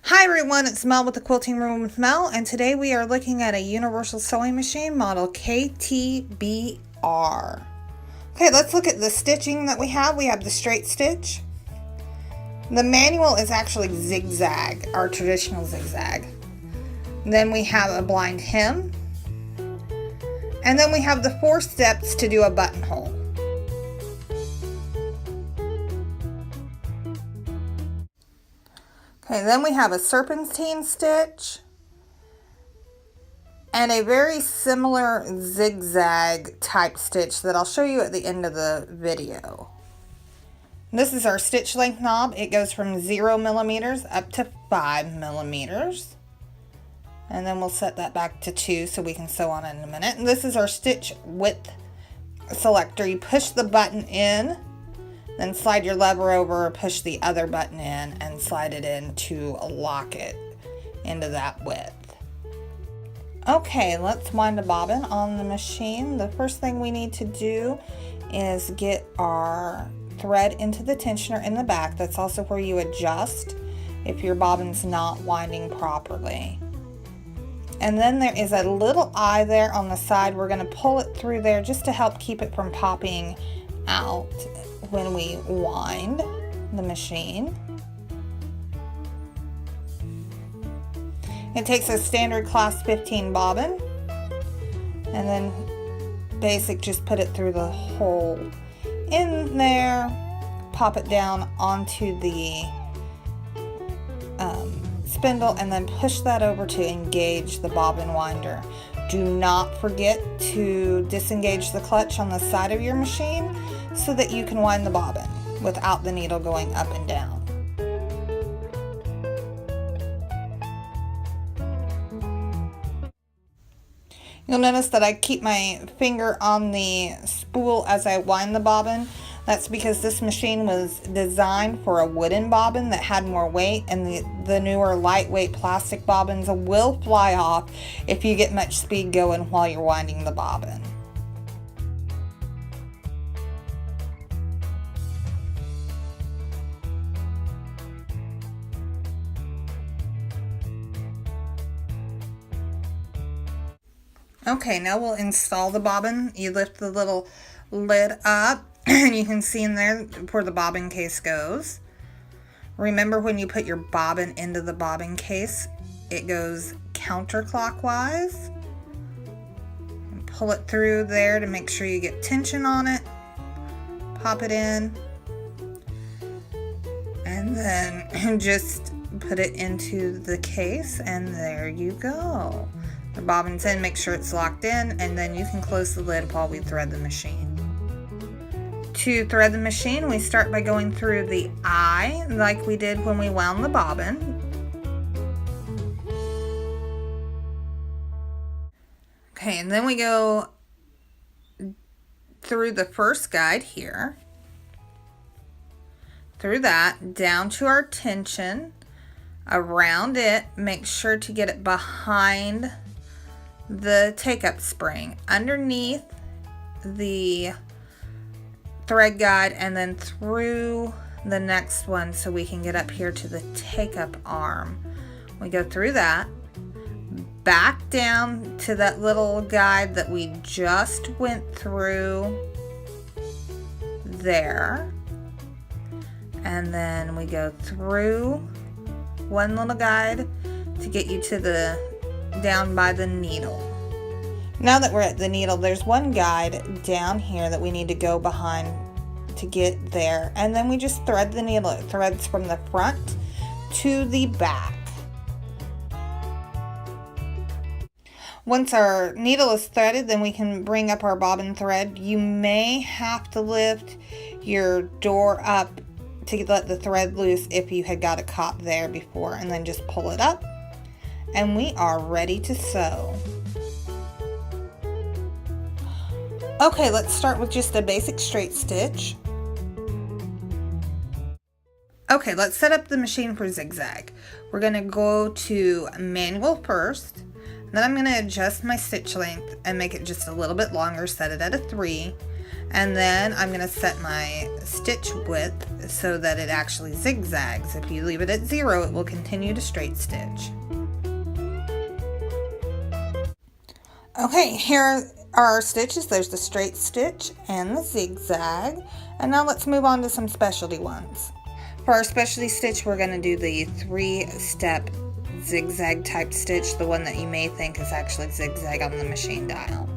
Hi everyone, it's Mel with the Quilting Room with Mel, and today we are looking at a universal sewing machine model KTBR. Okay, let's look at the stitching that we have. We have the straight stitch. The manual is actually Zig Zag, our traditional Zig Zag. Then we have a blind hem. And then we have the 4 steps to do a buttonhole. Okay, then we have a serpentine stitch and a very similar zigzag type stitch that I'll show you at the end of the video. This is our stitch length knob. It goes from 0 millimeters up to 5 millimeters. And then we'll set that back to 2 so we can sew on it in a minute. And this is our stitch width selector. You push the button in, then slide your lever over, push the other button in, and slide it in to lock it into that width. Okay, let's wind a bobbin on the machine. The first thing we need to do is get our thread into the tensioner in the back. That's also where you adjust if your bobbin's not winding properly. And then there is a little eye there on the side. We're going to pull it through there just to help keep it from popping out when we wind the machine. It takes a standard class 15 bobbin, and then basic, just put it through the hole in there, pop it down onto the spindle, and then push that over to engage the bobbin winder. Do not forget to disengage the clutch on the side of your machine so that you can wind the bobbin without the needle going up and down. You'll notice that I keep my finger on the spool as I wind the bobbin. That's because this machine was designed for a wooden bobbin that had more weight, and the newer lightweight plastic bobbins will fly off if you get much speed going while you're winding the bobbin. Okay, now we'll install the bobbin. You lift the little lid up and you can see in there where the bobbin case goes. Remember, when you put your bobbin into the bobbin case, it goes counterclockwise. And pull it through there to make sure you get tension on it. Pop it in. And then just put it into the case, and there you go. The bobbin's in, make sure it's locked in, and then you can close the lid while we thread the machine. To thread the machine, we start by going through the eye like we did when we wound the bobbin. Okay, and then we go through the first guide here, through that, down to our tension, around it, make sure to get it behind the take-up spring, underneath the thread guide, and then through the next one so we can get up here to the take-up arm. We go through that, back down to that little guide that we just went through there, and then we go through one little guide to get you to the down by the needle. Now that we're at the needle, there's one guide down here that we need to go behind to get there, and then we just thread the needle. It threads from the front to the back. Once our needle is threaded, then we can bring up our bobbin thread. You may have to lift your door up to let the thread loose if you had got it caught there before, and then just pull it up, and we are ready to sew. Okay, let's start with just a basic straight stitch. Okay, let's set up the machine for zigzag. We're going to go to manual first, then I'm going to adjust my stitch length and make it just a little bit longer, set it at a 3. And then I'm going to set my stitch width so that it actually zigzags. If you leave it at 0, it will continue to straight stitch. Okay, here are our stitches. There's the straight stitch and the zigzag. And now let's move on to some specialty ones. For our specialty stitch, we're going to do the 3-step zigzag type stitch, the one that you may think is actually zigzag on the machine dial.